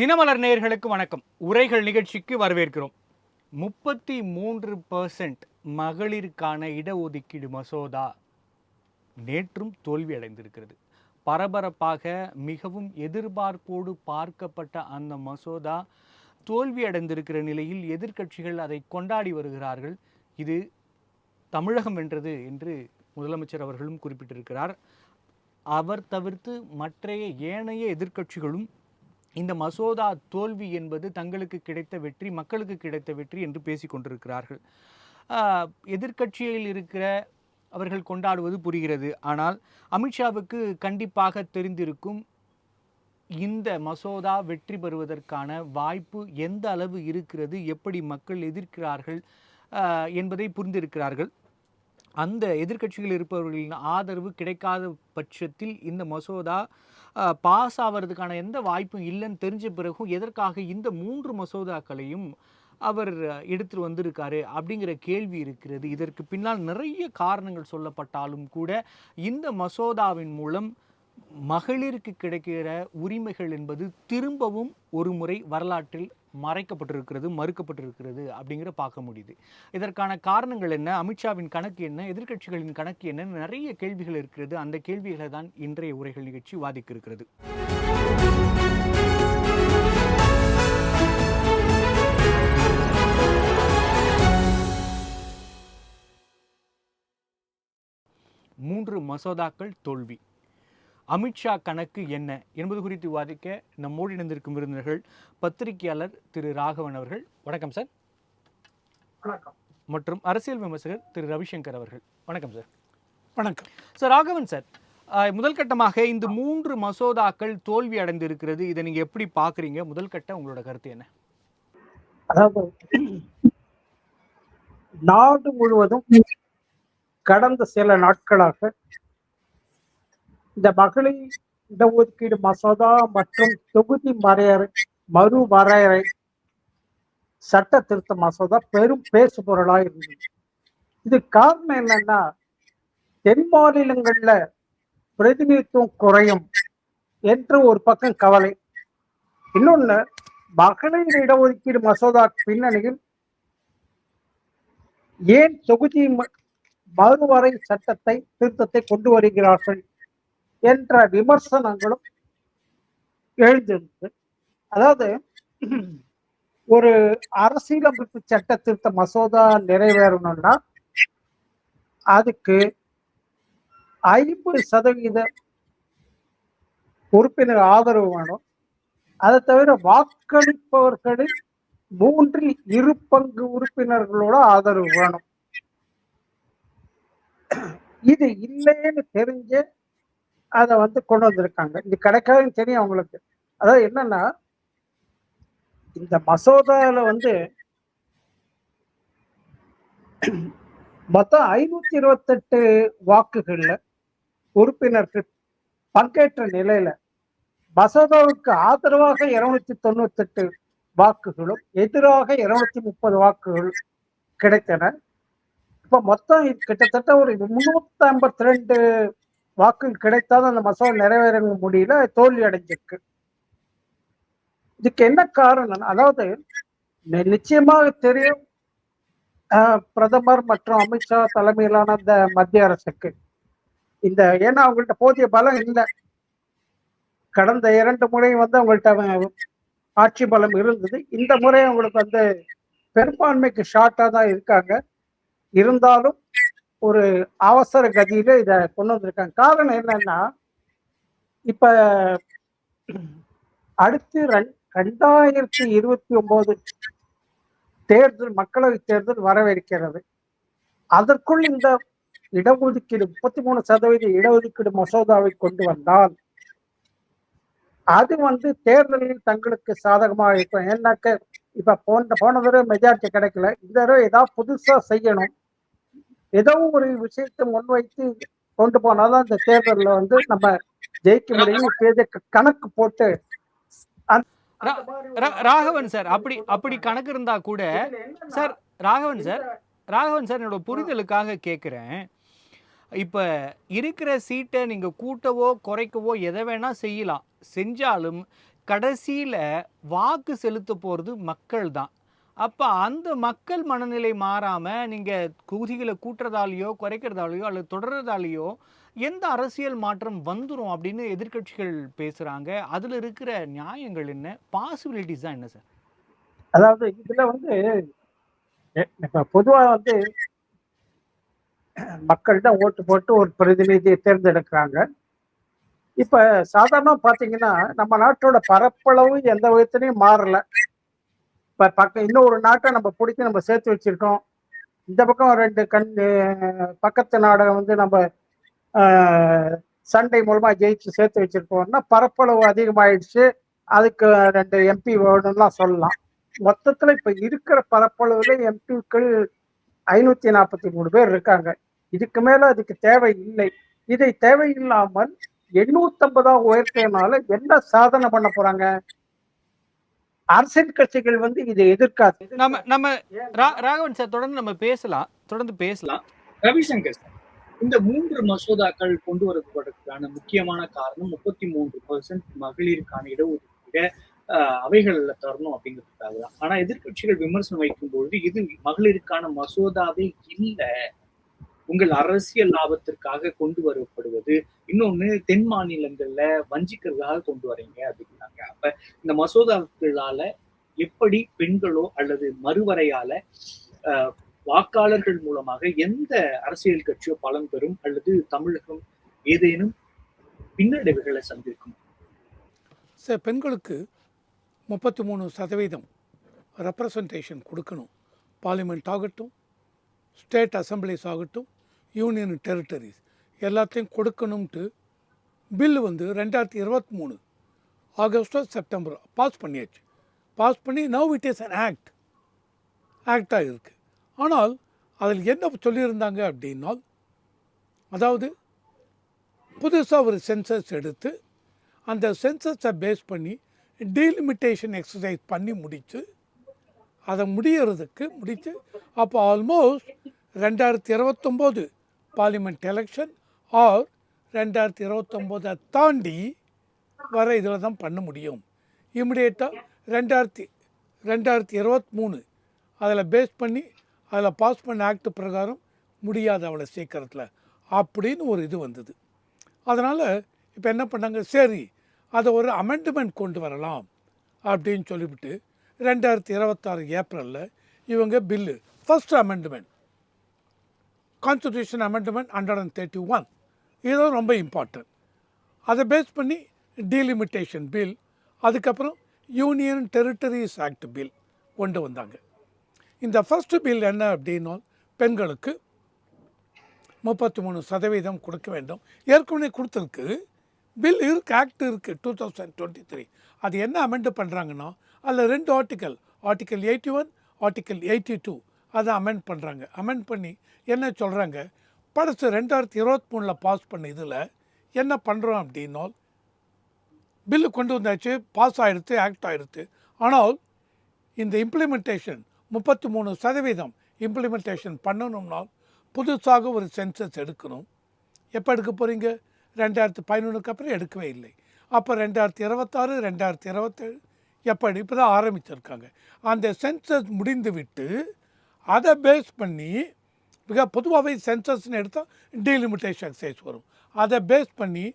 தினமலர் நேயர்களுக்கு வணக்கம். உரைகள் நிகழ்ச்சிக்கு வரவேற்கிறோம். 33% மகளிருக்கான இடஒதுக்கீடு மசோதா நேற்றும் தோல்வி அடைந்திருக்கிறது. பரபரப்பாக மிகவும் எதிர்பார்ப்போடு பார்க்கப்பட்ட அந்த மசோதா தோல்வி அடைந்திருக்கிற நிலையில் எதிர்க்கட்சிகள் அதை கொண்டாடி வருகிறார்கள். இது தமிழகம் வென்றது என்று முதலமைச்சர் அவர்களும் குறிப்பிட்டிருக்கிறார். அவர் தவிர்த்து மற்றைய ஏனைய எதிர்க்கட்சிகளும் இந்த மசோதா தோல்வி என்பது தங்களுக்கு கிடைத்த வெற்றி, மக்களுக்கு கிடைத்த வெற்றி என்று பேசிக் கொண்டிருக்கிறார்கள். எதிர்க்கட்சியில் இருக்கிற அவர்கள் கொண்டாடுவது புரிகிறது. ஆனால் அமித்ஷாவுக்கு கண்டிப்பாக தெரிந்திருக்கும் இந்த மசோதா வெற்றி பெறுவதற்கான வாய்ப்பு எந்த அளவு இருக்கிறது, எப்படி மக்கள் எதிர்க்கிறார்கள் என்பதை புரிந்திருக்கிறார்கள். அந்த எதிர்க்கட்சிகள் இருப்பவர்களின் ஆதரவு கிடைக்காத பட்சத்தில் இந்த மசோதா பாஸ் ஆவறதுக்கான எந்த வாய்ப்பும் இல்லைன்னு தெரிஞ்ச பிறகும் எதற்காக இந்த 3 மசோதாக்களையும் அவர் எடுத்துட்டு வந்திருக்காரு அப்படிங்கிற கேள்வி இருக்கிறது. இதற்கு பின்னால் நிறைய காரணங்கள் சொல்லப்பட்டாலும் கூட இந்த மசோதாவின் மூலம் மகளிருக்கு கிடைக்கிற உரிமைகள் என்பது திரும்பவும் ஒரு முறை வரலாற்றில் மறைக்கப்பட்டிருக்கிறது, மறுக்கப்பட்டிருக்கிறது அப்படிங்கிற பார்க்க முடியுது. இதற்கான காரணங்கள் என்ன, அமித்ஷாவின் கணக்கு என்ன, எதிர்க்கட்சிகளின் கணக்கு என்ன, நிறைய கேள்விகள் இருக்கிறது. அந்த கேள்விகளை தான் இன்றைய உரைகள் நிகழ்ச்சி வாதிக்க இருக்கிறது. மூன்று மசோதாக்கள் தோல்வி. அமித்ஷா கணக்கு என்ன என்பது குறித்து விவாதிக்க நம்மோடு இணைந்திருக்கும் விருந்தினர்கள் பத்திரிகையாளர் திரு ராகவன் அவர்கள், வணக்கம் சார். வணக்கம். மற்றும் அரசியல் விமர்சகர் திரு ரவிசங்கர் அவர்கள், வணக்கம் சார். வணக்கம் சார். ராகவன் சார், முதல் கட்டமாக இந்த 3 மசோதாக்கள் தோல்வி அடைந்திருக்கிறது, இதை நீங்க எப்படி பாக்குறீங்க? முதல் கட்ட உங்களோட கருத்து என்ன? அதாவது நாடு முழுவதும் கடந்த சில நாட்களாக இந்த மகளிர் இடஒதுக்கீடு மசோதா மற்றும் தொகுதி மறுவரையறை சட்ட திருத்த மசோதா பெரும் பேசு பொருளா இருந்தது. இது காரணம் என்னன்னா, தென் மாநிலங்கள்ல பிரதிநிதித்துவம் குறையும் என்று ஒரு பக்கம் கவலை, இன்னொன்னு மகளிர் இடஒதுக்கீடு மசோதா பின்னணியில் ஏன் தொகுதி மறுவரை சட்டத்தை திருத்தத்தை கொண்டு வருகிறார்கள் என்ற விமர்சனங்களும் எழுந்திருந்தது. அதாவது ஒரு அரசியலமைப்பு சட்ட திருத்த மசோதா நிறைவேறணும்னா அதுக்கு 50% உறுப்பினர் ஆதரவு வேணும். அதை தவிர வாக்களிப்பவர்களில் 2/3 உறுப்பினர்களோட ஆதரவு வேணும். இது இல்லைன்னு தெரிஞ்ச அதை கொண்டு வந்திருக்காங்க. இது கிடைக்காதுன்னு தெரியும் அவங்களுக்கு. அதாவது என்னன்னா, இந்த மசோதால மொத்தம் 528 வாக்குகள்ல உறுப்பினர்கள் பங்கேற்ற நிலையில மசோதாவுக்கு ஆதரவாக 298 வாக்குகளும் எதிராக 230 வாக்குகள் கிடைத்தன. இப்ப மொத்தம் கிட்டத்தட்ட ஒரு 352 வாக்குகள் கிடைத்தாலும் அந்த மசோதா நிறைவேற முடியல, தோல்வி அடைஞ்சிருக்கு. இதுக்கு என்ன காரணம்? அதாவது நிச்சயமாக தெரியும், பிரதமர் மற்றும் அமித்ஷா தலைமையிலான இந்த மத்திய அரசுக்கு ஏன்னா அவங்கள்ட்ட போதிய பலம் இல்லை. கடந்த 2 முறை அவங்கள்ட்ட ஆட்சி பலம் இருந்தது. இந்த முறை அவங்களுக்கு பெரும்பான்மைக்கு ஷார்ட்டா தான் இருக்காங்க. இருந்தாலும் ஒரு அவசர கதியில இத கொண்டு வந்திருக்காங்க. காரணம் என்னன்னா, இப்ப அடுத்து 2029 தேர்தல், மக்களவை தேர்தல் வரவிருக்கிறது. அதற்குள் இந்த இடஒதுக்கீடு 33% இடஒதுக்கீடு மசோதாவை கொண்டு வந்தால் அது தேர்தலில் தங்களுக்கு சாதகமாக இருக்கும். ஏன்னாக்க இப்ப போன தடவை மெஜாரிட்டி கிடைக்கல, இந்த தடவை ஏதாவது புதுசா செய்யணும், ஏதோ ஒரு விஷயத்தை முன்வைத்து கொண்டு போனாதான் இந்த தேர்தலில் நம்ம ஜெயிக்க முடியும். கணக்கு போட்டு ராகவன் சார், அப்படி கணக்கு இருந்தா கூட சார், ராகவன் சார் என்னோட புரிதலுக்காக கேட்கிறேன். இப்போ இருக்கிற சீட்டை நீங்கள் கூட்டவோ குறைக்கவோ எதை வேணால் செய்யலாம். செஞ்சாலும் கடைசியில வாக்கு செலுத்த போறது மக்கள் தான். அப்ப அந்த மக்கள் மனநிலை மாறாம, நீங்க தொகுதிகள கூட்டுறதாலயோ, குறைக்கிறதாலயோ அல்லது தொடர்றதாலயோ, எந்த அரசியல் மாற்றம் வந்துரும் அப்படின்னு எதிர்க்கட்சிகள் பேசுறாங்க. அதுல இருக்கிற நியாயங்கள் என்ன? பாசிபிலிட்டீஸ் தான் என்ன சார்? அதாவது இதுல வந்து இப்ப பொதுவா வந்து மக்கள் தான் ஓட்டு போட்டு ஒரு பிரதிநிதியை தேர்ந்தெடுக்கிறாங்க. இப்ப சாதாரணமா பாத்தீங்கன்னா, நம்ம நாட்டோட பரப்பளவு எந்த விதத்திலயும் மாறல. இப்ப இன்னொரு நாட்டை நம்ம புடிச்சு நம்ம சேர்த்து வச்சிருக்கோம். இந்த பக்கம் 2 பக்கத்து நாட வந்து நம்ம சண்டை மூலமா ஜெயிச்சு சேர்த்து வச்சிருக்கோம்னா பரப்பளவு அதிகமாயிடுச்சு. அதுக்கு 2 எம்பி வேணும்லாம் சொல்லலாம். மொத்தத்துல இப்ப இருக்கிற பரப்பளவுல எம்பிக்கள் 543 பேர் இருக்காங்க. இதுக்கு மேல அதுக்கு தேவை இல்லை. இதை தேவையில்லாமல் 850 உயர்த்தினால என்ன சாதனை பண்ண போறாங்க? அரசியல் கட்சிகள் வந்து இதை எதிர்க்காது. நம்ம நம்ம ராகவன் சார் தொடர்ந்து நம்ம பேசலாம். தொடர்ந்து பேசலாம். ரவிசங்கர் சார், இந்த 3 மசோதாக்கள் கொண்டு வரப்படுவதற்கான முக்கியமான காரணம் 33% மகளிருக்கான இடஒதுக்கீட அவைகள்ல தரணும் அப்படிங்கிறதுக்காக தான். ஆனா எதிர்க்கட்சிகள் விமர்சனம் வைக்கும்பொழுது இது மகளிருக்கான மசோதாவே இல்ல, உங்கள் அரசியல் லாபத்திற்காக கொண்டு வரப்படுவது, இன்னொன்னு தென் மாநிலங்கள்ல வஞ்சிக்கிறதுக்காக கொண்டு வரீங்க அப்படிங்கிறாங்க. அப்ப இந்த மசோதாக்களால எப்படி பெண்களோ அல்லது மறுவரையால வாக்காளர்கள் மூலமாக எந்த அரசியல் கட்சியோ பலன் பெறும் அல்லது தமிழகம் ஏதேனும் பின்னடைவுகளை சந்திக்கும்? சார், பெண்களுக்கு 33% ரெப்ரசன்டேஷன் கொடுக்கணும். பார்லிமெண்ட் ஆகட்டும், ஸ்டேட் அசம்பிளிஸ் ஆகட்டும், யூனியன் டெரிட்டரிஸ் எல்லாத்தையும் கொடுக்கணும்ட்டு பில்லு வந்து 2023 ஆகஸ்டோ செப்டம்பரோ பாஸ் பண்ணியாச்சு. பாஸ் பண்ணி நவ் இட் இஸ் அன் ஆக்டாக இருக்குது. ஆனால் அதில் என்ன சொல்லியிருந்தாங்க அப்படின்னால், அதாவது புதுசாக ஒரு சென்சஸ் எடுத்து அந்த சென்சஸை பேஸ் பண்ணி டீலிமிட்டேஷன் எக்ஸசைஸ் பண்ணி முடித்து அதை முடித்து அப்போ ஆல்மோஸ்ட் 2029 பார்லிமெண்ட் எலெக்ஷன் ஆர் 2029 தாண்டி வர இதில் தான் பண்ண முடியும். இமிடியேட்டாக 2023 அதில் பேஸ் பண்ணி அதில் பாஸ் பண்ண ஆக்ட் பிரகாரம் முடியாது அவ்வளோ சீக்கிரத்தில் அப்படின்னு ஒரு இது வந்தது. அதனால் இப்போ என்ன பண்ணாங்க, சரி அதை ஒரு அமெண்ட்மெண்ட் கொண்டு வரலாம் அப்படின்னு சொல்லிவிட்டு 2026 ஏப்ரலில் இவங்க bill first amendment, constitution amendment 131, இதுதான் ரொம்ப இம்பார்ட்டன்ட். அதை பேஸ் பண்ணி டீலிமிட்டேஷன் பில், அதுக்கப்புறம் யூனியன் டெரிட்டரிஸ் ஆக்ட் பில் கொண்டு வந்தாங்க. இந்த ஃபர்ஸ்ட் பில் என்ன அப்படின்னா, பெண்களுக்கு 33% கொடுக்க வேண்டும். ஏற்கனவே கொடுத்துருக்கு, பில் இருக்குது, ஆக்ட் இருக்குது 2023. அது என்ன அமெண்ட் பண்ணுறாங்கன்னா, அதில் 2 ஆர்டிக்கல் 81, ஆர்டிக்கல் 82 அதை அமெண்ட் பண்ணுறாங்க. அமெண்ட் பண்ணி என்ன சொல்கிறாங்க, படத்து 2023 பாஸ் பண்ண இதில் என்ன பண்ணுறோம் அப்படின்னா, பில்லு கொண்டு வந்தாச்சு, பாஸ் ஆகிடுது, ஆக்ட் ஆகிடுது. ஆனால் இந்த இம்ப்ளிமெண்டேஷன் 33% இம்ப்ளிமெண்டேஷன் பண்ணணும்னால் புதுசாக ஒரு சென்சஸ் எடுக்கணும். எப்போ எடுக்க போகிறீங்க? 2011 அப்புறம் எடுக்கவே இல்லை. அப்போ 2026, 2027 எப்படி இப்போ தான் ஆரம்பிச்சிருக்காங்க. அந்த சென்சஸ் முடிந்து விட்டு அதை பேஸ் பண்ணி, மிக பொதுவாகவே சென்சஸ்ன்னு எடுத்தால் டீலிமிட்டேஷன் எக்ஸசைஸ் வரும். அதை பேஸ் பண்ணி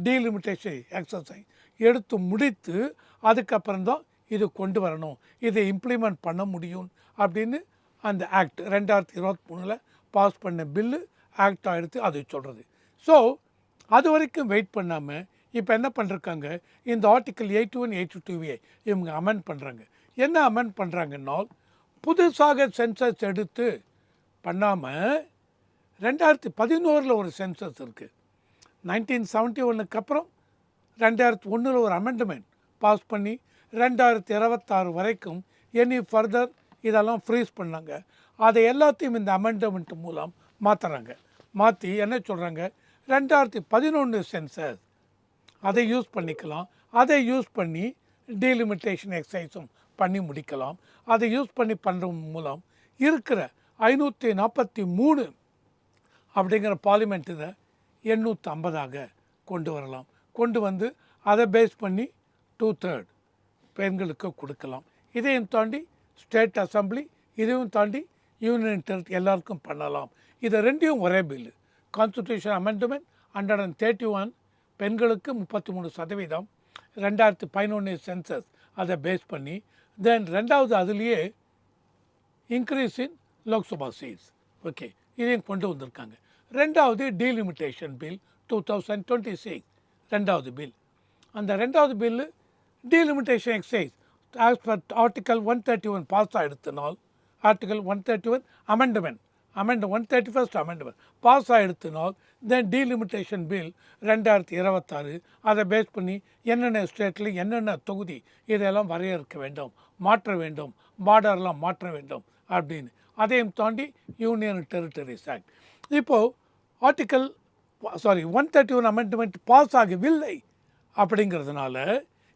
டீலிமிட்டேஷன் எக்ஸசைஸ் எடுத்து முடித்து அதுக்கப்புறம் தான் இது கொண்டு வரணும், இதை இம்ப்ளிமெண்ட் பண்ண முடியும் அப்படின்னு அந்த ஆக்ட் 2023 பாஸ் பண்ண பில்லு ஆக்ட் ஆகிடுது. அது சொல்கிறது. ஸோ அது வரைக்கும் வெயிட் பண்ணாமல் இப்போ என்ன பண்ணிருக்காங்க, இந்த ஆர்டிக்கல் 81, 82 இவங்க அமெண்ட் பண்ணுறாங்க. என்ன அமெண்ட் பண்ணுறாங்கன்னா, புதுசாக சென்சஸ் எடுத்து பண்ணாமல் 2011 ஒரு சென்சஸ் இருக்குது, 1971 அப்புறம் 2001 ஒரு அமெண்ட்மெண்ட் பாஸ் பண்ணி 2026 வரைக்கும் எனி ஃபர்தர் இதெல்லாம் ஃப்ரீஸ் பண்ணாங்க. அதை எல்லாத்தையும் இந்த அமெண்ட்மெண்ட் மூலம் மாற்றுறாங்க. மாற்றி என்ன சொல்கிறாங்க, 2011 சென்சஸ் அதை யூஸ் பண்ணிக்கலாம், அதை யூஸ் பண்ணி டீலிமிட்டேஷன் எக்ஸசைஸும் பண்ணி முடிக்கலாம். அதை யூஸ் பண்ணி பண்ணுறது மூலம் இருக்கிற 543 அப்படிங்கிற பார்லிமெண்ட் இதை 850 கொண்டு வரலாம். கொண்டு வந்து அதை பேஸ் பண்ணி 2/3 பெண்களுக்கு கொடுக்கலாம். இதையும் தாண்டி ஸ்டேட் அசம்பிளி, இதையும் தாண்டி யூனியன் டெரிட்டரி எல்லாருக்கும் பண்ணலாம். இதை ரெண்டையும் ஒரே பில்லு. கான்ஸ்டியூஷன் அமெண்ட்மெண்ட் 131 பெண்களுக்கு 33%, 2011 சென்சஸ் அதை பேஸ் பண்ணி. தென் ரெண்டாவது அதுலேயே increase in Lok Sabha seats. Okay, இதையும் கொண்டு வந்திருக்காங்க. ரெண்டாவது டீலிமிட்டேஷன் பில் 2026, ரெண்டாவது பில். அந்த ரெண்டாவது bill delimitation exercise as per article 131 pass ஆகிடுத்தினால், article 131 amendment 131st amendment pass ஆகிடுத்தினால், தென் டீலிமிட்டேஷன் பில் 2026 அதை பேஸ் பண்ணி என்னென்ன ஸ்டேட்டில் என்னென்ன தொகுதி இதெல்லாம் வரையறுக்க வேண்டும், மாற்ற வேண்டும், பார்டர்லாம் மாற்ற வேண்டும் அப்படின்னு. அதையும் தாண்டி யூனியன் டெரிட்டரிஸ் ஆக்ட். இப்போது ஆர்டிக்கல் 131 அமெண்ட்மெண்ட் பாஸ் ஆகவில்லை அப்படிங்கிறதுனால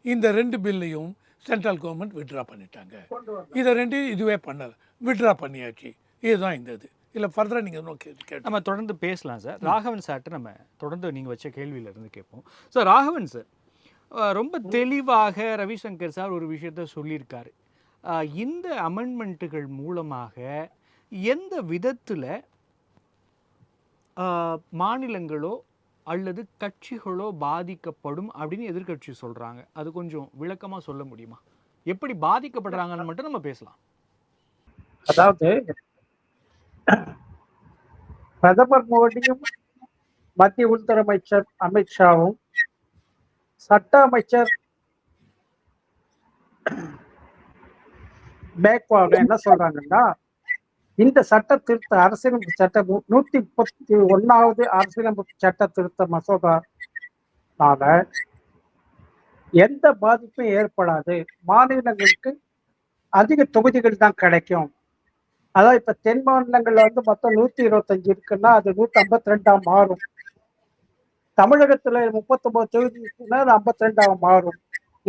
இந்த ரெண்டு பில்லையும் சென்ட்ரல் கவர்மெண்ட் விட்ரா பண்ணிட்டாங்க. இதை ரெண்டையும் இதுவே பண்ணலை, விட்ரா பண்ணியாச்சு. இதுதான் இந்த இது. இல்லை ஃபர்தராக நீங்கள் கேட்டு நம்ம தொடர்ந்து பேசலாம் சார். ராகவன் சார்ட்டு நம்ம தொடர்ந்து நீங்கள் வச்ச கேள்வியிலேருந்து கேட்போம். ஸோ ராகவன் சார், ரொம்ப தெளிவாக ரவிசங்கர் சார் ஒரு விஷயத்த சொல்லியிருக்காரு. இந்த அமெண்ட்மெண்ட்டுகள் மூலமாக எந்த விதத்தில் மாநிலங்களோ அல்லது கட்சிகளோ பாதிக்கப்படும் அப்படின்னு எதிர்கட்சி சொல்கிறாங்க. அது கொஞ்சம் விளக்கமாக சொல்ல முடியுமா? எப்படி பாதிக்கப்படுறாங்கன்னு மட்டும் நம்ம பேசலாம். அதாவது பிரதமர் மோடியும் மத்திய உள்துறை அமைச்சர் அமித்ஷாவும் சட்ட அமைச்சர் பேக்வால் என்ன சொல்றாங்கன்னா, இந்த சட்ட திருத்த அரசியலமைப்பு சட்டம் 131வது அரசியலமைப்பு சட்ட திருத்த மசோதானால எந்த பாதிப்பும் ஏற்படாது, மாநிலங்களுக்கு அதிக தொகுதிகள் தான் கிடைக்கும். அதாவது இப்ப தென் மாநிலங்கள்ல மொத்தம் 125 இருக்குன்னா அது 152 மாறும். தமிழகத்துல 39 தொகுதி இருக்குன்னா அது 52 மாறும்.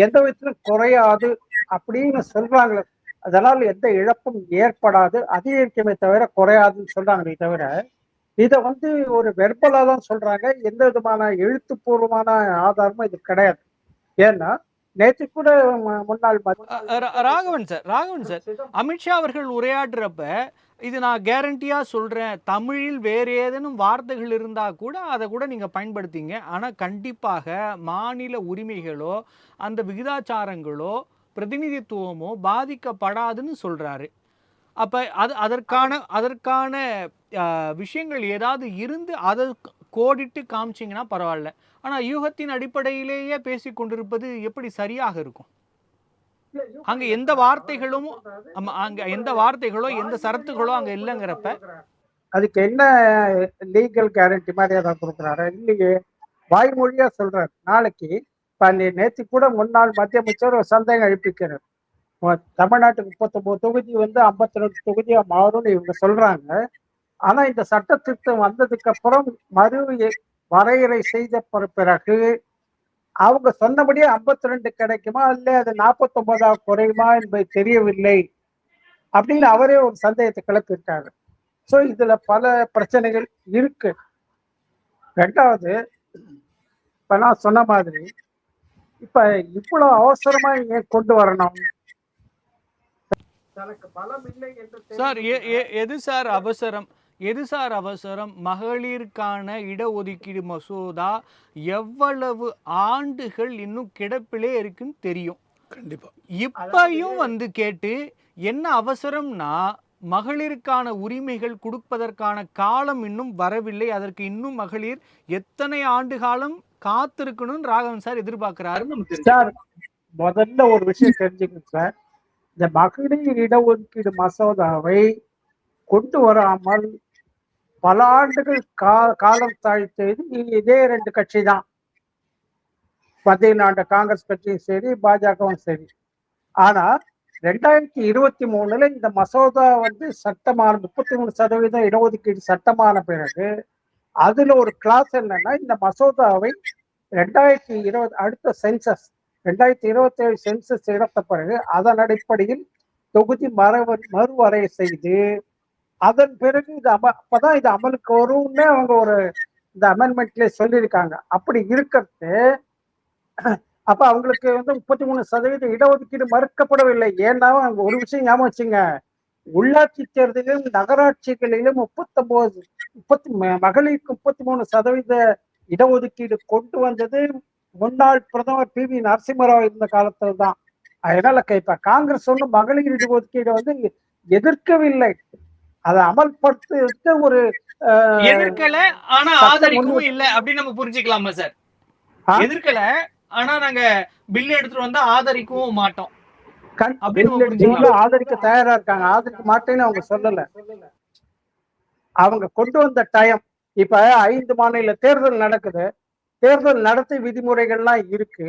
எந்த விதத்திலும் குறையாது அப்படின்னு சொல்றாங்க. அதனால எந்த இழப்பும் ஏற்படாது, அதிகரிக்குமே தவிர குறையாதுன்னு சொல்றாங்களே தவிர இதை ஒரு வெர்பலா தான் சொல்றாங்க. எந்த விதமான எழுத்துப்பூர்வமான ஆதாரமும் இது கிடையாது. ஏன்னா நேற்று கூட முன்னாள் ராகவன் சார் அமித்ஷா அவர்கள் உரையாடுறப்ப இது நான் கேரண்டியாக சொல்கிறேன், தமிழில் வேறு ஏதேனும் வார்த்தைகள் இருந்தால் கூட அதை கூட நீங்கள் பயன்படுத்திங்க, ஆனால் கண்டிப்பாக மாநில உரிமைகளோ அந்த விகிதாச்சாரங்களோ பிரதிநிதித்துவமோ பாதிக்கப்படாதுன்னு சொல்கிறாரு. அப்போ அதற்கான விஷயங்கள் ஏதாவது இருந்து அதை கோடிட்டு காமிச்சிங்கன்னா பரவாயில்ல. ஆனால் யூகத்தின் அடிப்படையிலேயே பேசி கொண்டிருப்பது எப்படி சரியாக இருக்கும்? அங்க எந்த வார்த்தைகளும் எந்த சரத்துகளோ அங்க இல்லைங்கிறப்ப அதுக்கு என்ன லீகல் கேரண்டி மாதிரி ஏதாவது கொடுக்குறாரு? இல்லையே, வாய்மொழியா சொல்றாரு. நாளைக்கு நேற்று கூட முன்னாள் மத்திய அமைச்சர் ஒரு சந்தேகம் எழுப்பிக்கிறார். தமிழ்நாட்டுக்கு 39 தொகுதி 52 தொகுதியா மாறும்னு இவங்க சொல்றாங்க. ஆனா இந்த சட்ட திருத்தம் வந்ததுக்கு அப்புறம் மறு வரையறை செய்த பிறகு அவங்க சொன்னபடியே 52 கிடைக்குமா இல்லை அது 49 குறையுமா என்பது தெரியவில்லை அப்படின்னு அவரே ஒரு சந்தேகத்தை கிளப்பிட்டாரு. ஸோ இதுல பல பிரச்சனைகள் இருக்கு. ரெண்டாவது, இப்ப நான் சொன்ன மாதிரி இப்ப இவ்வளவு அவசரமா ஏன் கொண்டு வரணும்? தனக்கு பலம் இல்லை என்று சார் எது சார் அவசரம்? மகளிருக்கான இடஒதுக்கீடு மசோதா எவ்வளவு ஆண்டுகள் இன்னும் கிடப்பிலே இருக்குன்னு தெரியும். கண்டிப்பா இப்பையும் கேட்டு என்ன அவசரம்னா, மகளிருக்கான உரிமைகள் கொடுப்பதற்கான காலம் இன்னும் வரவில்லை, அதற்கு இன்னும் மகளிர் எத்தனை ஆண்டு காலம் காத்திருக்கணும்னு ராகவன் சார் எதிர்பார்க்கிறாரு. சார், முதல்ல ஒரு விஷயம் தெரிஞ்சுக்கணும் சார். இந்த மகளிர் இடஒதுக்கீடு மசோதாவை கொண்டு வராமல் பல ஆண்டுகள் காலம் தாழ்த்தது இதே ரெண்டு கட்சி தான். மத்தியில் ஆண்ட காங்கிரஸ் கட்சியும் சரி, பாஜகவும் சரி. ஆனா 2023 இந்த மசோதா சட்டமான 33% இடஒதுக்கீடு சட்டமான பிறகு அதுல ஒரு கிளாஸ் என்னன்னா, இந்த மசோதாவை 2020 அடுத்த சென்சஸ் 2027 சென்சஸ் எடுத்த பிறகு அதன் அடிப்படையில் தொகுதி மறுவரை செய்து அதன் பிறகு இது அப்பதான் இது அமலுக்கு வரும்னு அவங்க ஒரு இந்த அமெண்ட்மெண்ட்ல சொல்லியிருக்காங்க. அப்படி இருக்கிறது அப்ப அவங்களுக்கு வந்து 33% இடஒதுக்கீடு மறுக்கப்படவில்லை. ஏன்னா ஒரு விஷயம் ஞாபகம் வச்சுங்க, உள்ளாட்சி தேர்தலிலும் நகராட்சிகளிலும் 39 மகளிருக்கு 33% இடஒதுக்கீடு கொண்டு வந்தது முன்னாள் பிரதமர் பி.வி. நரசிம்மராவ் இருந்த காலத்துல தான். அதனால இப்ப காங்கிரஸ் ஒன்றும் மகளிர் இடஒதுக்கீடு வந்து எதிர்க்கவில்லை, அதை அமல்படுத்த ஒரு எதிர்க்கல ஆனா சட்ட ஆதரிக்கவும் இல்ல அப்படின்னு நம்ம புரிஞ்சுக்கலாமா சார்? ஆ? எதிர்க்கல ஆனா நாங்க பில் எடுத்துட்டு வந்தா ஆதரிக்கவும் மாட்டோம் கண் அப்படின்னு நம்ம பில் புரிஞ்சுக்கலாம். ஆதரிக்க தயாரா இருக்காங்க, ஆதரிக்க மாட்டேன்னு அவங்க சொல்லல. அவங்க கொண்டு வந்த டைம் இப்ப 5 மாநில தேர்தல் நடக்குது, தேர்தல் நடத்தை விதிமுறைகள்லாம் இருக்கு.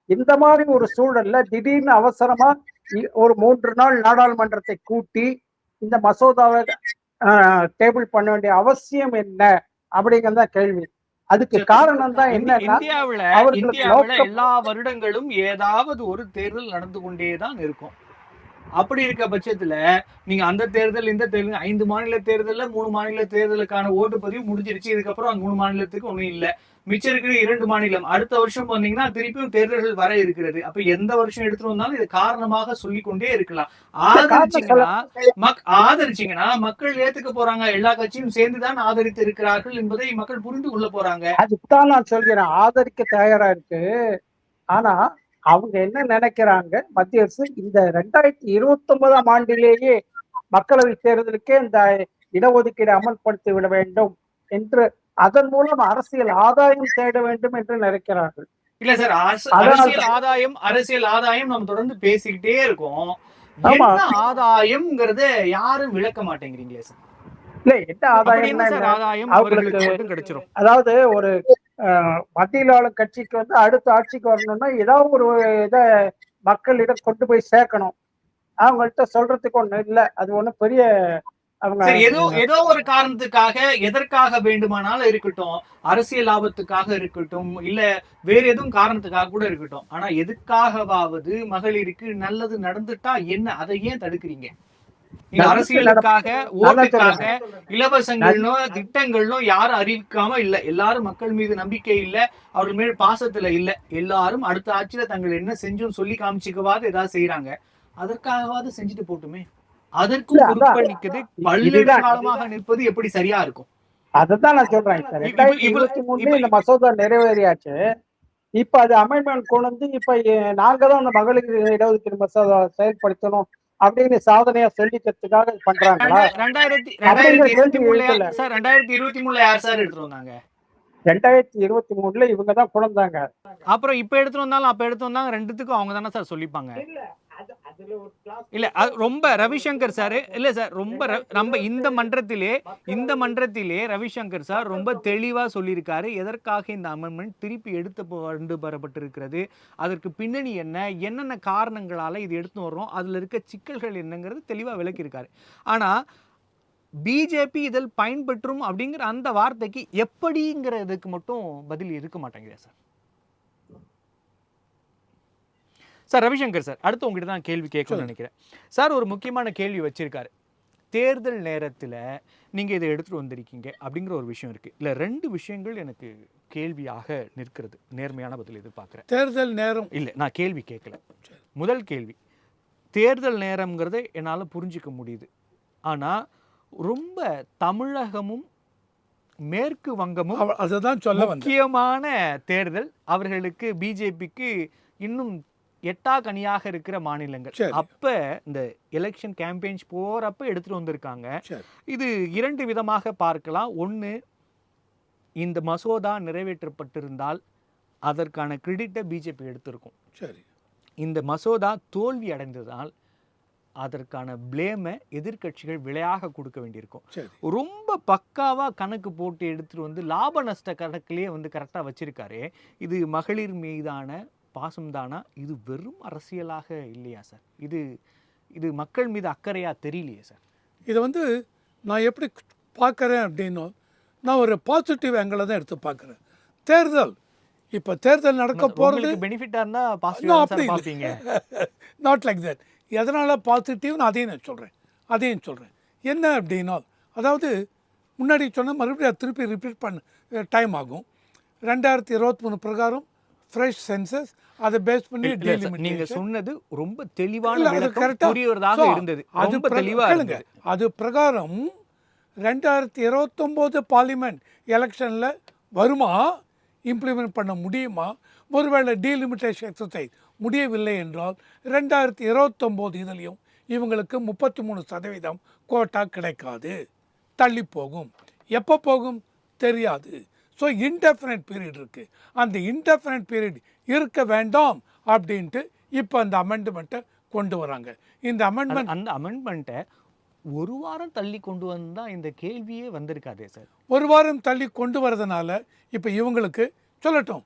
இந்த மாதிரி ஒரு சூழல்ல திடீர்னு அவசரமா ஒரு 3 நாள் நாடாளுமன்றத்தை கூட்டி இந்த மசோதாவை டேபிள் பண்ண வேண்டிய அவசியம் என்ன அப்படிங்கிறத கேள்வி. அதுக்கு காரணம் தான் என்னன்னா, இந்தியாவுல அவர்களுக்கு நோக்கம் எல்லா வருடங்களும் ஏதாவது ஒரு தேர்தல் நடந்து கொண்டேதான் இருக்கும். அப்படி இருக்க பட்சத்துல நீங்க அந்த தேர்தல் இந்த தேர்தல் 5 மாநில தேர்தல்ல 3 மாநில தேர்தலுக்கான ஓட்டுப்பதிவு முடிஞ்சிருச்சு. இதுக்கப்புறம் அந்த 3 மாநிலத்துக்கு ஒண்ணும் இல்ல. மிச்சம் இருக்கிற 2 மாநிலம் அடுத்த வருஷம் வந்தீங்கன்னா திருப்பியும் தேர்தல்கள் வர இருக்கிறது. அப்ப எந்த வருஷம் எடுத்துட்டு வந்தாலும் இது காரணமாக சொல்லிக் கொண்டே இருக்கலாம். ஆதரிச்சீங்கன்னா மக்கள் ஏத்துக்க போறாங்க. எல்லா கட்சியும் சேர்ந்துதான் ஆதரித்து இருக்கிறார்கள் என்பதை மக்கள் புரிந்து கொள்ள போறாங்க. அதுதான் நான் சொல்கிறேன், ஆதரிக்க தயாரா இருக்கு. ஆனா அவங்க என்ன நினைக்கிறாங்க, மத்திய அரசு இந்த 2029ஆம் ஆண்டிலேயே மக்களவை தேர்தலுக்கே இந்த இடஒதுக்கீடு அமல்படுத்தி விட வேண்டும் என்று, அதன் மூலம் அரசியல் ஆதாயம் தேட வேண்டும் என்று நினைக்கிறார்கள். இல்ல சார், அரசியல் ஆதாயம் நம்ம தொடர்ந்து பேசிக்கிட்டே இருக்கோம். என்ன ஆதாயம்ங்கிறத யாரும் விளக்க மாட்டேங்கிறீங்களே சார். இல்ல, என்ன ஆதாயம் அவர்களுக்கு கிடைச்சிரும். அதாவது ஒரு மத்தியில் ஆளும் கட்சிக்கு வந்து அடுத்த ஆட்சிக்கு வரணும்னா ஏதாவது ஒரு இதை மக்களிடம் கொண்டு போய் சேர்க்கணும். அவங்கள்ட்ட சொல்றதுக்கு ஒண்ணு இல்ல, அது ஒண்ணு பெரிய அவங்க ஏதோ ஒரு காரணத்துக்காக எதற்காக வேண்டுமானாலும் இருக்கட்டும், அரசியல் லாபத்துக்காக இருக்கட்டும், இல்ல வேற எதுவும் காரணத்துக்காக கூட இருக்கட்டும், ஆனா எதுக்காகவாவது மகளிருக்கு நல்லது நடந்துட்டா என்ன, அதை ஏன் தடுக்கிறீங்க? அரசியலுக்காக ஓட்டுக்காக இலவசங்களும் திட்டங்களும் யாரும் அறிவிக்காம இல்ல. எல்லாரும் மக்கள் மீது நம்பிக்கை இல்ல, அவர்கள் மேல் பாசத்துல இல்ல. எல்லாரும் அடுத்த ஆட்சியில தங்கள் என்ன செஞ்சோம் சொல்லி காமிச்சுக்கவாது ஏதாவது செய்யறாங்க. அதற்காகவாது செஞ்சுட்டு போட்டுமே. அதற்கும் பொறுப்பளிக்கிறது பல்வேறு காலமாக நிற்பது எப்படி சரியா இருக்கும்? அதான் நான் சொல்றேன். 2023 இந்த மசோதா நிறைவேறியாச்சு. இப்ப அது அமெண்ட்மெண்ட் கொண்டு வந்து இப்ப நாங்க தான் அந்த மகளிர் இடஒதுக்கீடு மசோதா செயல்படுத்தணும் அப்படின்னு சாதனையா சொல்லிக்கிறதுக்காக பண்றாங்களா? 2023 யார் சார் எடுத்துட்டு வந்தாங்க? 2023 இவங்கதான் கொண்டாங்க. அப்புறம் இப்ப எடுத்துட்டு வந்தாலும் அப்ப எடுத்து வந்தாங்க, ரெண்டுத்துக்கும் அவங்க தானே சார் சொல்லிப்பாங்க. இல்ல ரொம்ப ரவிசங்கர் சார், இல்ல சார் ரொம்ப நம்ம இந்த மன்றத்திலே ரவிசங்கர் சார் ரொம்ப தெளிவா சொல்லியிருக்காரு எதற்காக இந்த அமெண்ட்மெண்ட் திருப்பி எடுத்து கொண்டு வரப்பட்டிருக்கிறது, அதற்கு பின்னணி என்னென்ன காரணங்களால இது எடுத்து வர்றோம், அதுல இருக்க சிக்கல்கள் என்னங்கிறது தெளிவா விளக்கியிருக்காரு. ஆனா பிஜேபி இதில் பயன்பெற்றும் அப்படிங்கிற அந்த வார்த்தைக்கு எப்படிங்கிறதுக்கு மட்டும் பதில் இருக்க மாட்டேங்குது சார். சார் ரவிசங்கர் சார், அடுத்து உங்ககிட்ட தான் கேள்வி கேட்கணும்னு நினைக்கிறேன் சார். ஒரு முக்கியமான கேள்வி வச்சிருக்காரு. தேர்தல் நேரத்தில் நீங்கள் இதை எடுத்துகிட்டு வந்திருக்கீங்க அப்படிங்கிற ஒரு விஷயம் இருக்குது. இல்லை 2 விஷயங்கள் எனக்கு கேள்வியாக நிற்கிறது. நேர்மையான பதில் எதிர்பார்க்குறேன். தேர்தல் நேரம் இல்லை, நான் கேள்வி கேட்கல. முதல் கேள்வி, தேர்தல் நேரம்ங்கிறத என்னால் புரிஞ்சிக்க முடியுது. ஆனால் ரொம்ப தமிழகமும் மேற்கு வங்கமும் அதுதான் சொல்ல முக்கியமான தேர்தல். அவர்களுக்கு பிஜேபிக்கு இன்னும் எட்டா கனியாக இருக்கிற மாநிலங்கள். அப்ப இந்த எலெக்ஷன் கேம்பெயின்ஸ் போறப்ப எடுத்துட்டு வந்திருக்காங்க. இது 2 விதமாக பார்க்கலாம். ஒன்று, இந்த மசோதா நிறைவேற்றப்பட்டிருந்தால் அதற்கான கிரெடிட்டை பிஜேபி எடுத்திருக்கும். இந்த மசோதா தோல்வி அடைந்ததால் அதற்கான பிளேமை எதிர்கட்சிகள் விலையாக கொடுக்க வேண்டியிருக்கும். ரொம்ப பக்காவா கணக்கு போட்டு எடுத்துட்டு வந்து லாப நஷ்ட கணக்கிலேயே வந்து கரெக்டாக வச்சிருக்காரு. இது மகளிர் மீதான பாசம்தானா? இது வெறும் அரசியலாக இல்லையா சார்? இது மக்கள் மீது அக்கறையா தெரியலையே சார்? இதை வந்து நான் எப்படி பார்க்குறேன் அப்படின்னா, நான் ஒரு பாசிட்டிவ் ஆங்கிள் தான் எடுத்து பார்க்குறேன். தேர்தல் இப்போ தேர்தல் நடக்க போகிறது பெனிஃபிட்டாக இருந்தால் பாசிட்டிவ் அப்படி பார்ப்பீங்க. Not like that. எதனால் பாசிட்டிவ்னு அதையும் சொல்கிறேன். என்ன அப்படின்னா, அதாவது முன்னாடி சொன்ன மறுபடியும் திருப்பி ரிப்பீட் பண்ண டைம் ஆகும். 2023 பிரகாரம் ஃப்ரெஷ் சென்சஸ், அதை பேஸ் பண்ணி இல்ல சார், நீங்க சொன்னது ரொம்ப தெளிவான விளக்கம், புரியவதாக இருந்தது, ரொம்ப தெளிவா இருந்தது. அது பிரகாரம் 2029 பார்லிமெண்ட் எலெக்ஷன்ல வருமா, இம்ப்ளிமெண்ட் பண்ண முடியுமா? ஒருவேளை டீலிமிட்டேஷன் எக்ஸசைஸ் முடியவில்லை என்றால் 2029 இதுலையும் இவங்களுக்கு 33% கோட்டா கிடைக்காது, தள்ளி போகும். எப்போ போகும் தெரியாது. ஸோ இன்டெஃபினைட் பீரியட் இருக்குது. அந்த இன்டெஃபினைட் பீரியட் இருக்க வேண்டாம் அப்படின்ட்டு இப்போ அந்த அமெண்ட்மெண்ட்டை கொண்டு வராங்க. இந்த அந்த அமெண்ட்மெண்ட்டை ஒரு வாரம் தள்ளி கொண்டு வந்தா இந்த கேள்வியே வந்திருக்காதே சார். ஒரு வாரம் தள்ளி கொண்டு வரதுனால இப்போ இவங்களுக்கு சொல்லட்டும்,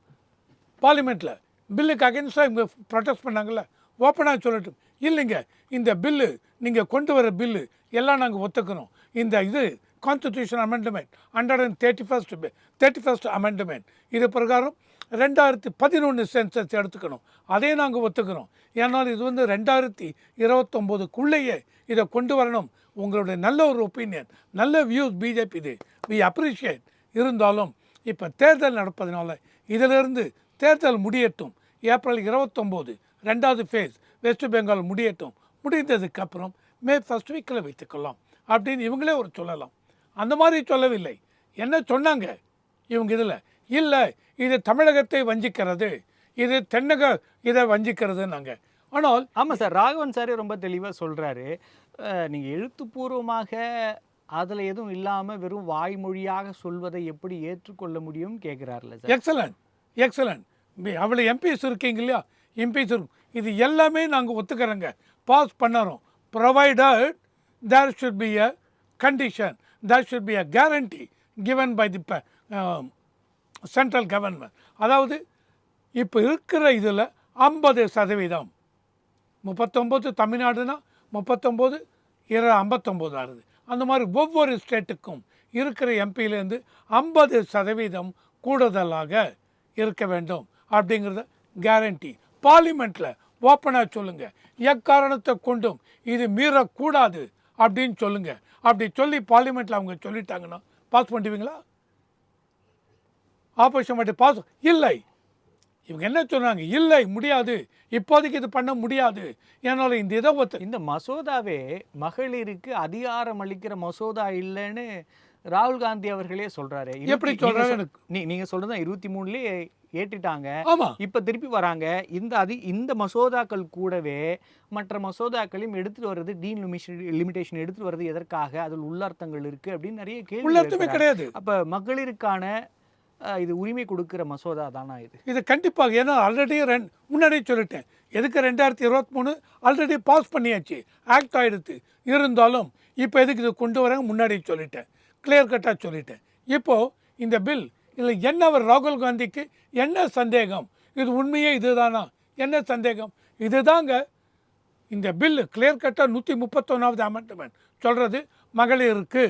பார்லிமெண்ட்டில் பில்லுக்கு அகேன்ஸ்டாக இவங்க ப்ரொடெஸ்ட் பண்ணாங்கல்ல, ஓப்பனாக சொல்லட்டும், இல்லைங்க இந்த பில்லு நீங்கள் கொண்டு வர பில்லு எல்லாம் நாங்கள் ஒத்துக்கிறோம். இந்த இது கான்ஸ்டிடியூஷன் அமெண்ட்மெண்ட் 131st அமெண்ட்மெண்ட் இது பிரகாரம் 2011 சென்சஸ் எடுத்துக்கணும், அதே நாங்கள் ஒத்துக்கிறோம். ஏன்னால் இது 2029க்குள்ளேயே இதை கொண்டு வரணும். உங்களுடைய நல்ல ஒரு ஒப்பீனியன், நல்ல வியூஸ் பிஜேபி, இது வி அப்ரிஷியேட். இருந்தாலும் இப்போ தேர்தல் நடப்பதனால இதிலிருந்து தேர்தல் முடியட்டும், ஏப்ரல் 29 2வது ஃபேஸ் வெஸ்ட் பெங்கால் முடியட்டும், முடிந்ததுக்கப்புறம் மே 1st வீக்கில் வைத்துக்கொள்ளலாம் அப்படின்னு இவங்களே ஒரு சொல்லலாம். அந்த மாதிரி சொல்லவில்லை. என்ன சொன்னாங்க இவங்க இதில்? இல்லை, இது தமிழகத்தை வஞ்சிக்கிறது, இது தென்னக இதை வஞ்சிக்கிறதுனாங்க. ஆனால் ஆமாம் சார், ராகவன் சாரே ரொம்ப தெளிவாக சொல்கிறாரு. நீங்கள் எழுத்துப்பூர்வமாக அதில் எதுவும் இல்லாமல் வெறும் வாய்மொழியாக சொல்வதை எப்படி ஏற்றுக்கொள்ள முடியும் கேட்குறாருல்ல சார். எக்ஸலண்ட். அவ்வளோ எம்பிஸ் இருக்கீங்க இல்லையா, எம்பிஸ் இருக்கும், இது எல்லாமே நாங்கள் ஒத்துக்கிறோங்க, பாஸ் பண்ணுறோம். Provided there should be a condition, there should be a guarantee given by the central government. அதாவது இப்போ இருக்கிற இதில் 50%, 39 தமிழ்நாடுனா 39 59 ஆகுது. அந்த மாதிரி ஒவ்வொரு ஸ்டேட்டுக்கும் இருக்கிற எம்பியிலேருந்து 50% கூடுதலாக இருக்க வேண்டும் அப்படிங்கிறத கேரண்டி பார்லிமெண்ட்டில் ஓப்பனாக சொல்லுங்கள். எக்காரணத்தை கொண்டும் இது மீறக்கூடாது அப்படின்னு சொல்லுங்கள். அப்படி சொல்லி பார்லிமெண்ட்டில் அவங்க சொல்லிட்டாங்கன்னா பாஸ் பண்ணுவீங்களா? ஆப்போசிஷன் பார்ட்டி பாஸ் இல்லை. இவங்க என்ன சொன்னாங்க? இல்லை, முடியாது, இப்போதைக்கு இது பண்ண முடியாது. ஏன்னால இந்த இதை இந்த மசோதாவே மகளிருக்கு அதிகாரம் அளிக்கிற மசோதா இல்லைன்னு ராகுல் காந்தி அவர்களே சொல்றாரு. எப்படி சொல்றாரு? நீங்க சொல்றது 23லயே ஏற்றிட்டாங்க, ஆமா, இப்ப திருப்பி வராங்க. இந்த மசோதாக்கள் கூடவே மற்ற மசோதாக்களையும் எடுத்துட்டு வர்றது, லிமிடேஷன் எடுத்துட்டு வர்றது எதற்காக? அதில் உள்ளர்த்தங்கள் இருக்கு அப்படின்னு நிறைய கேள்வி. உள்ளர்த்தமே கிடையாது. அப்ப மகளிருக்கான இது உரிமை கொடுக்கிற மசோதா தானா இது? இது கண்டிப்பாக. ஏன்னா ஆல்ரெடி முன்னாடியே சொல்லிட்டேன், எதுக்கு 2023 ஆல்ரெடி பாஸ் பண்ணியாச்சு, ஆக்ட் ஆகிடுது. இருந்தாலும் இப்போ எதுக்கு இது கொண்டு வராங்க முன்னாடி சொல்லிட்டேன், கிளியர் கட்டாக சொல்லிட்டேன். இப்போது இந்த பில் இதில் என்ன அவர் ராகுல் காந்திக்கு என்ன சந்தேகம்? இது உண்மையே இதுதானா? என்ன சந்தேகம்? இதுதாங்க இந்த பில்லு கிளியர் கட்டாக 131வது அமெண்ட்மெண்ட் சொல்கிறது, மகளிருக்கு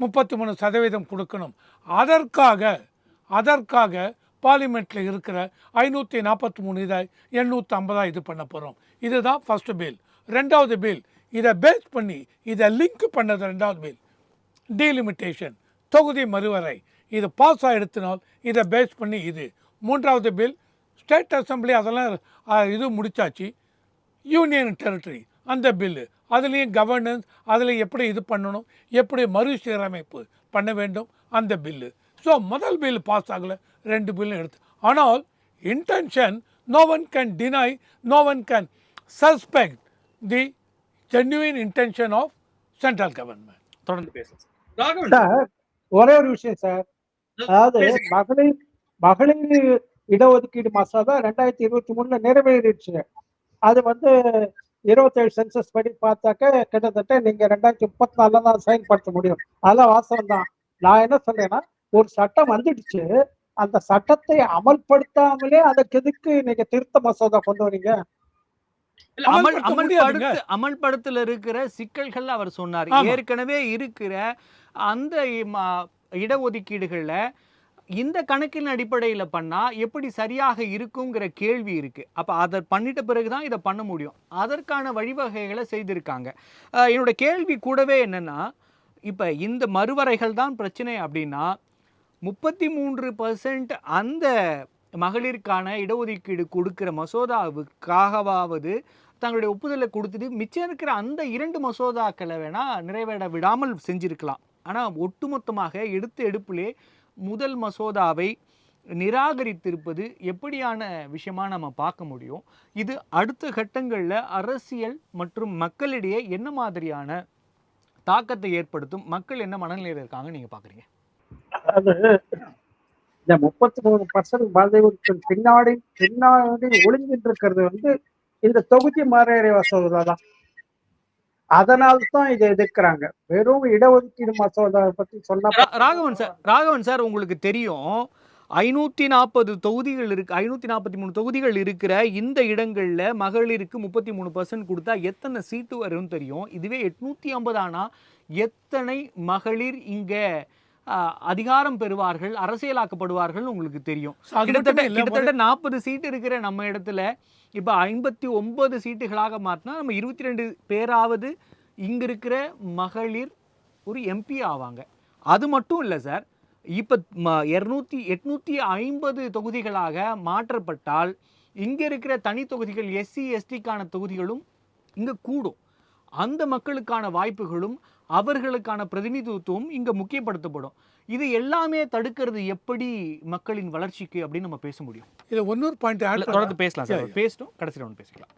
33% கொடுக்கணும். அதற்காக பார்லிமெண்ட்டில் இருக்கிற 543 இதை 850 இது பண்ண போகிறோம். இதுதான் ஃபஸ்ட்டு பில். 2வது பில் இதை பேஸ் பண்ணி இதை லிங்க் பண்ணது. 2வது பில் டீலிமிட்டேஷன், தொகுதி மறுவரை, இது பாஸ் ஆகிடுத்தினால் இதை பேஸ் பண்ணி இது. 3வது பில் ஸ்டேட் அசம்பிளி அதெல்லாம் இது முடித்தாச்சு. யூனியன் டெரிட்டரி அந்த பில்லு, அதுலேயும் கவர்னன்ஸ், அதில் எப்படி இது பண்ணணும், எப்படி மறுசீரமைப்பு பண்ண வேண்டும் அந்த பில்லு. ஸோ முதல் பில் பாஸ் ஆகலை, 2 பில்லும் எடுத்து. ஆனால் intention no one can deny, no one can suspect the genuine intention of central government. தொடர்ந்து பேசுங்க ராகவன் சார். ஒரே ஒரு விஷயம் சார், அதாவது மகளிர் இடஒதுக்கீடு மசோதா 2023 நிறைவேறிடுச்சு. அது 27 சென்சஸ் படி பார்த்தாக்க கிட்டத்தட்ட நீங்க 2034 தான் செயல்படுத்த முடியும். அதெல்லாம் வாசகம் தான். நான் என்ன சொல்றேன்னா, ஒரு சட்டம் வந்துடுச்சு, அந்த சட்டத்தை அமல்படுத்தாமலே அதுக்கு எதுக்கு நீங்க திருத்த மசோதா கொண்டு வரீங்க? அமல்படுத்தல இருக்கிற சிக்கல்கள் அவர் சொன்னார். ஏற்கனவே இருக்கிற அந்த இடஒதுக்கீடுகள்ல இந்த கணக்கின் அடிப்படையில் பண்ணா எப்படி சரியாக இருக்குங்கிற கேள்வி இருக்கு. அப்ப அதை பண்ணிட்ட பிறகுதான் இதை பண்ண முடியும். அதற்கான வழிவகைகளை செய்திருக்காங்க. என்னோட கேள்வி கூடவே என்னன்னா, இப்ப இந்த மறுவரைகள் தான் பிரச்சனை அப்படின்னா 33% அந்த மகளிருக்கான இடஒதுக்கீடு கொடுக்கிற மசோதாவுக்காகவாவது தங்களுடைய ஒப்புதலை கொடுத்துட்டு மிச்சம் இருக்கிற அந்த 2 மசோதாக்களை வேணா நிறைவேற விடாமல் செஞ்சிருக்கலாம். ஆனால் ஒட்டுமொத்தமாக எடுத்த எடுப்பிலே முதல் மசோதாவை நிராகரித்திருப்பது எப்படியான விஷயமா நம்ம பார்க்க முடியும்? இது அடுத்த கட்டங்களில் அரசியல் மற்றும் மக்களிடையே என்ன மாதிரியான தாக்கத்தை ஏற்படுத்தும்? மக்கள் என்ன மனநிலையில் இருக்காங்க நீங்க பாக்குறீங்க? அதாவது இந்த 33% பாதிப்புக்கு பின்னாடி ஒளிஞ்சிட்டு இருக்கிறது இந்த தொகுதி மறுவரை மசோதா தான். அதனால்தான் இதை எதிர்க்கிறாங்க. வெறும் இடஒதுக்கீடு மசோதாவை பத்தி சொன்னா ராகவன் சார் உங்களுக்கு தெரியும் 540 தொகுதிகள் இருக்கு, 543 தொகுதிகள் இருக்கிற இந்த இடங்கள்ல மகளிருக்கு 33% கொடுத்தா எத்தனை சீட்டு வரும்னு தெரியும். இதுவே 850 ஆனா எத்தனை மகளிர் இங்க அதிகாரம் பெறுவார்கள், அரசியலாக்கப்படுவார்கள் உங்களுக்கு தெரியும். கிட்டத்தட்ட 40 சீட்டு இருக்கிற நம்ம இடத்துல இப்ப 59 சீட்டுகளாக மாற்றினா நம்ம 22 பேராவது இங்க இருக்கிற மகளிர் ஒரு எம்பி ஆவாங்க. அது மட்டும் இல்லை சார், இப்போ 850 தொகுதிகளாக மாற்றப்பட்டால் இங்கே இருக்கிற தனி தொகுதிகள் எஸ்சி எஸ்டிக்கான தொகுதிகளும் இங்கே கூடும். அந்த மக்களுக்கான வாய்ப்புகளும் அவர்களுக்கான பிரதிநிதித்துவம் இங்கே முக்கியப்படுத்தப்படும். இது எல்லாமே தடுக்கிறது எப்படி மக்களின் வளர்ச்சிக்கு அப்படின்னு நம்ம பேச முடியும்? இதை ஒன்னொரு பாயிண்ட் தொடர்ந்து பேசலாம் சார், பேசட்டும், கடைசியில் ஒன்று பேசிக்கலாம்.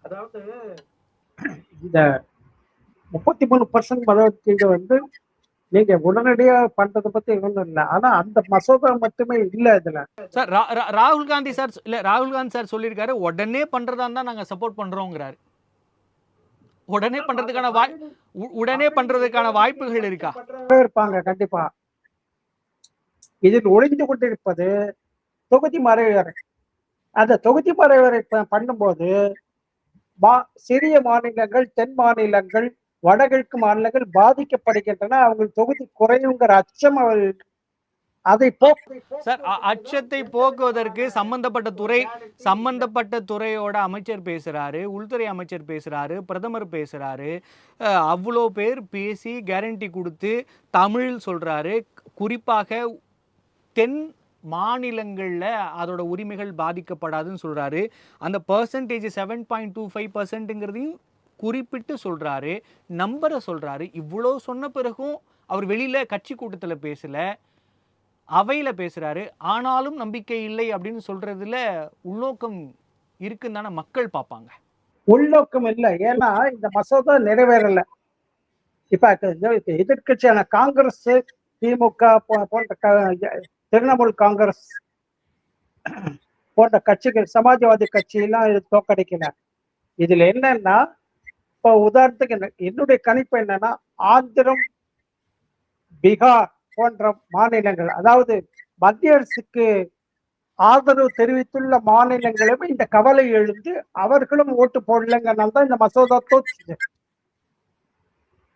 அதாவது இந்த 33% மதவீடு நீங்க உடனடியா பண்றதை பத்தி ஒன்றும் இல்லை. ஆனா அந்த மசோதா மட்டுமே இல்லை இதுல. சார் ராகுல் காந்தி சார் சொல்லியிருக்காரு உடனே பண்றதா இருந்தா நாங்க சப்போர்ட் பண்றோங்கிறாரு. உடனே பண்றதுக்கான வாய்ப்புகள் இருக்கா? இருப்பாங்க கண்டிப்பா. இதில் ஒளிந்து கொண்டிருப்பது தொகுதி மறைவரை. அந்த தொகுதி மறைவரை பண்ணும்போது சிறிய மாநிலங்கள், தென் மாநிலங்கள், வடகிழக்கு மாநிலங்கள் பாதிக்கப்படுகின்றன. அவங்க தொகுதி குறையுங்கிற அச்சம் அதை சார் அச்சத்தை போக்குவதற்கு சம்பந்தப்பட்ட துறையோட அமைச்சர் பேசுறாரு, உள்துறை அமைச்சர் பேசுறாரு, பிரதமர் பேசுறாரு. அவ்வளோ பேர் பேசி கேரண்டி கொடுத்து தமிழ் சொல்றாரு. குறிப்பாக தென் மாநிலங்களில் அதோட உரிமைகள் பாதிக்கப்படாதுன்னு சொல்றாரு. அந்த பர்சன்டேஜ் 7.25%ங்கிறதையும் குறிப்பிட்டு சொல்றாரு, நம்பரை சொல்றாரு. இவ்வளோ சொன்ன பிறகும் அவர் வெளியில கட்சி கூட்டத்தில் பேசல, அவையில பேசுறாரு. ஆனாலும் நம்பிக்கை இல்லை அப்படின்னு சொல்றதுல உள்நோக்கம் இருக்குன்னு தானே மக்கள் பார்ப்பாங்க. உள்நோக்கம் இல்லை, ஏன்னா இந்த மசோதா நிறைவேறல. இப்ப எதிர்கட்சியான காங்கிரஸ், திமுக போன்ற திரிணாமுல் காங்கிரஸ் போன்ற கட்சிகள், சமாஜ்வாதி கட்சியெல்லாம் இது தோக்கடிக்கல. இதுல என்னன்னா, இப்ப உதாரணத்துக்கு என்னுடைய கணிப்பு என்னன்னா, ஆந்திரம், பீகார் போன்ற மாநிலங்கள், அதாவது மத்திய அரசுக்கு ஆதரவு தெரிவித்துள்ள மாநிலங்களும் இந்த கவலை எழுந்து அவர்களும் ஓட்டு போடலைங்கனால தான் இந்த மசோதா தோற்றுச்சு.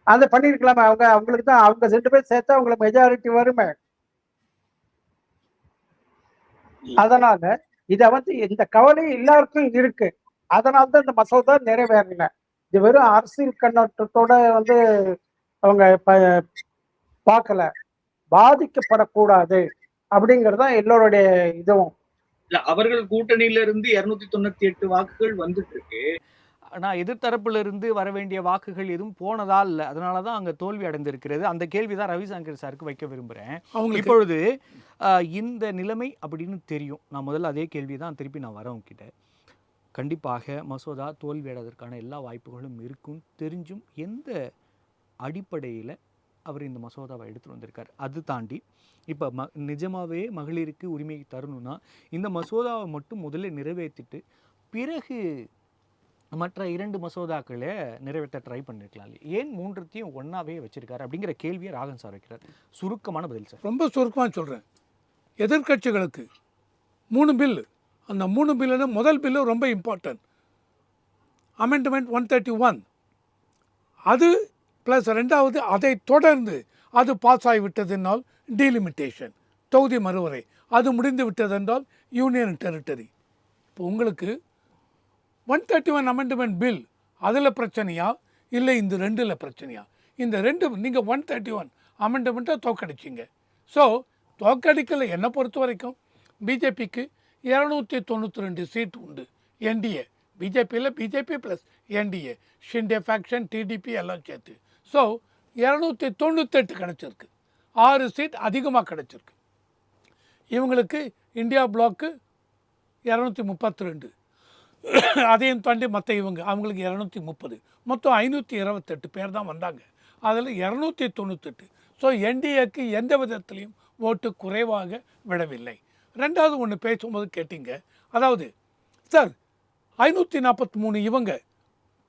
அதை பண்ணிருக்கலாமே. அவங்களுக்கு தான், அவங்க 2 பேர் சேர்த்தா அவங்களுக்கு மெஜாரிட்டி வருமே. அதனால இத இந்த கவலை எல்லாருக்கும் இருக்கு. அதனால்தான் இந்த மசோதா நிறைவேறல. இது வெறும் அரசியல் கண்ணோட்டத்தோட அவங்க பார்க்கல. பாதிக்கப்படக்கூடாது அப்படிங்கறதுதான் எல்லோருடைய இதுவும். அவர்கள் கூட்டணியில இருந்து 298 வாக்குகள் வந்துட்டு இருக்கு. ஆனால் எதிர்த்தரப்புல இருந்து வர வேண்டிய வாக்குகள் எதுவும் போனதா இல்லை. அதனால தான் அங்கே தோல்வி அடைந்திருக்கிறது. அந்த கேள்வி தான் ரவிசங்கர் சாருக்கு வைக்க விரும்புகிறேன். இப்பொழுது இந்த நிலைமை அப்படின்னு தெரியும். நான் முதல்ல அதே கேள்வி தான் திருப்பி நான் வரேன் உங்ககிட்ட. கண்டிப்பாக மசோதா தோல்வி அடைவதற்கான எல்லா வாய்ப்புகளும் இருக்கும் தெரிஞ்சும் எந்த அடிப்படையில் அவர் இந்த மசோதாவை எடுத்துகிட்டு வந்திருக்கார்? அது தாண்டி இப்போ நிஜமாகவே மகளிருக்கு உரிமை தரணும்னா இந்த மசோதாவை மட்டும் முதல்ல நிறைவேற்றிட்டு பிறகு மற்ற 2 மசோதாக்களை நிறைவேற்ற ட்ரை பண்ணிருக்கலாம். ஏன் 3த்தையும் ஒன்றாவே வச்சிருக்காரு அப்படிங்கிற கேள்வியை ராகவன் சார் வைக்கிறார். சுருக்கமான பதில் சார். ரொம்ப சுருக்கமாக சொல்கிறேன். எதிர்கட்சிகளுக்கு 3 பில்லு, அந்த 3 பில்லுன்னு முதல் பில்லு ரொம்ப இம்பார்ட்டன்ட். அமெண்ட்மெண்ட் 131 அது ப்ளஸ் 2வது அதை தொடர்ந்து அது பாஸ் ஆகிவிட்டதென்றால் டீலிமிட்டேஷன், தொகுதி மறுவரை அது முடிந்து விட்டதென்றால் யூனியன் டெரிட்டரி. இப்போ உங்களுக்கு 131 அமெண்ட்மெண்ட் பில் அதில் பிரச்சனையா இல்லை இந்த 2ல் பிரச்சனையா? இந்த 2 நீங்கள் 131 அமெண்ட்மெண்ட்டை தோக்கடிச்சிங்க. ஸோ தோக்கடிக்கலை. என்னை பொறுத்த வரைக்கும் பிஜேபிக்கு 292 சீட் உண்டு. என்டிஏ பிஜேபியில் BJP plus NDA Shinde faction TDP எல்லாம் சேர்த்து. ஸோ 298 கிடச்சிருக்கு. 6 சீட் அதிகமாக கிடச்சிருக்கு. இவங்களுக்கு இந்தியா பிளாக்கு 232, அதையும் தாண்டி மற்ற அவங்களுக்கு 230, மொத்தம் 528 பேர் தான் வந்தாங்க. அதில் 298. ஸோ என்டிஏக்கு எந்த விதத்துலையும் ஓட்டு குறைவாக விடவில்லை. ரெண்டாவது ஒன்று பேசும்போது கேட்டீங்க, அதாவது சார் 543 இவங்க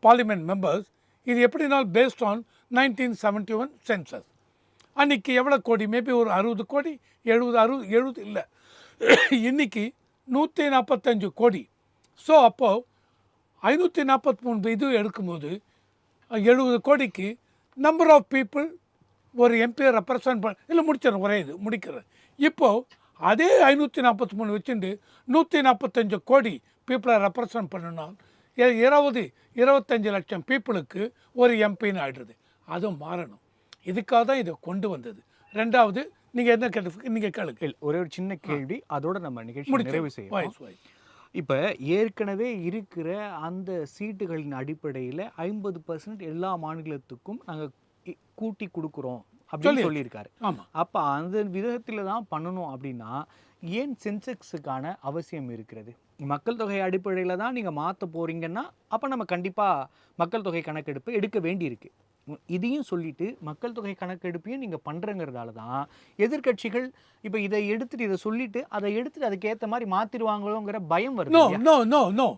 பார்லிமெண்ட் மெம்பர்ஸ், இது எப்படினால் பேஸ்ட் ஆன் 1971 சென்சஸ். அன்றைக்கி எவ்வளோ கோடி, மேபி ஒரு 60 கோடி, 70 இல்லை, இன்றைக்கி 145 கோடி. ஸோ அப்போது 543 இது எடுக்கும்போது 70 கோடிக்கு நம்பர் ஆஃப் பீப்புள் ஒரு எம்பியை ரெப்ரசன்ட் இல்லை முடிச்சிடறேன், ஒரே இது முடிக்கிறேன். இப்போது அதே 543 வச்சுட்டு 145 கோடி பீப்புளை ரெப்ரசன்ட் பண்ணணும். 25 லட்சம் பீப்புளுக்கு ஒரு எம்பின்னு ஆகிடுது. அதுவும் மாறணும். இதுக்காக தான் இதை கொண்டு வந்தது. ரெண்டாவது நீங்கள் என்ன கேட்டு நீங்கள் கேளுங்க. ஒரே ஒரு சின்ன கேள்வி, அதோட நம்ம நிகழ்ச்சி நிறைவு செய்யலாம். இப்போ ஏற்கனவே இருக்கிற அந்த சீட்டுகளின் அடிப்படையில் 50% எல்லா மாநிலத்துக்கும் நாங்கள் கூட்டி கொடுக்குறோம் அப்படின்னு சொல்லியிருக்காரு. அப்போ அந்த விதத்தில் தான் பண்ணணும் அப்படின்னா ஏன் சென்செக்ஸுக்கான அவசியம் இருக்கிறது? மக்கள் தொகை அடிப்படையில் தான் நீங்கள் மாற்ற போகிறீங்கன்னா அப்போ நம்ம கண்டிப்பாக மக்கள் தொகை கணக்கெடுப்பு எடுக்க வேண்டியிருக்கு. இதையும் சொல்லிட்டு மக்கள் தொகை கணக்கெடுப்பையும் நீங்கள் பண்ணுறங்கிறதால தான் எதிர்கட்சிகள் இப்போ இதை எடுத்துட்டு இதை சொல்லிட்டு அதை எடுத்துட்டு அதுக்கேற்ற மாதிரி மாற்றிடுவாங்களோங்கிற பயம் வருது. நோ நோ நோ நோ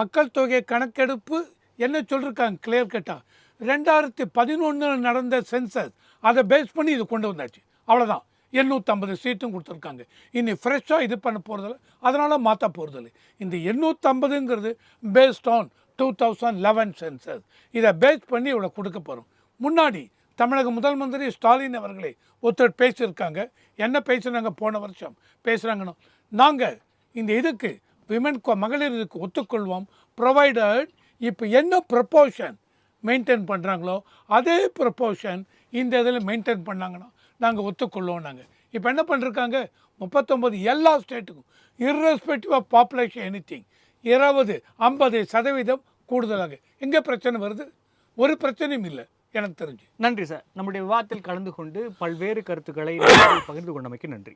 மக்கள் தொகை கணக்கெடுப்பு என்ன சொல்லியிருக்காங்க கிளியர் கட்டாக, 2011 நடந்த சென்சஸ் அதை பேஸ் பண்ணி இது கொண்டு வந்தாச்சு. அவ்வளோதான். 850 சீட்டும் கொடுத்துருக்காங்க. இனி ஃப்ரெஷ்ஷாக இது பண்ண போகிறதில்ல, அதனால் மாற்ற போகிறதில்ல. இந்த 850ங்கிறது பேஸ்ட் ஆன் 2011 சென்சஸ். இதை பேஸ் பண்ணி இவ்வளோ கொடுக்க போகிறோம். முன்னாடி தமிழக முதல் மந்திரி ஸ்டாலின் அவர்களே ஒருத்தர் பேசியிருக்காங்க. என்ன பேசுகிறாங்க போன வருஷம் பேசுகிறாங்கன்னா, நாங்கள் இந்த இதுக்கு மகளிர் இதுக்கு ஒத்துக்கொள்வோம், ப்ரொவைடட் இப்போ என்ன ப்ரொப்போர்ஷன் மெயின்டைன் பண்ணுறாங்களோ அதே ப்ரொப்போர்ஷன் இந்த இதில் மெயின்டைன் பண்ணாங்கன்னா நாங்கள் ஒத்துக்கொள்வோம். நாங்கள் இப்போ என்ன பண்ணிருக்காங்க, 39 எல்லா ஸ்டேட்டுக்கும் இர்ரெஸ்பெக்டிவ் ஆஃப் பாப்புலேஷன் எனிதிங் 20-50% கூடுதலாக. எங்கே பிரச்சனை வருது? ஒரு பிரச்சனையும் இல்லை எனக்கு தெரிஞ்சு. நன்றி சார், நம்முடைய விவாதத்தில் கலந்து கொண்டு பல்வேறு கருத்துக்களை பகிர்ந்து கொண்டமைக்கு நன்றி.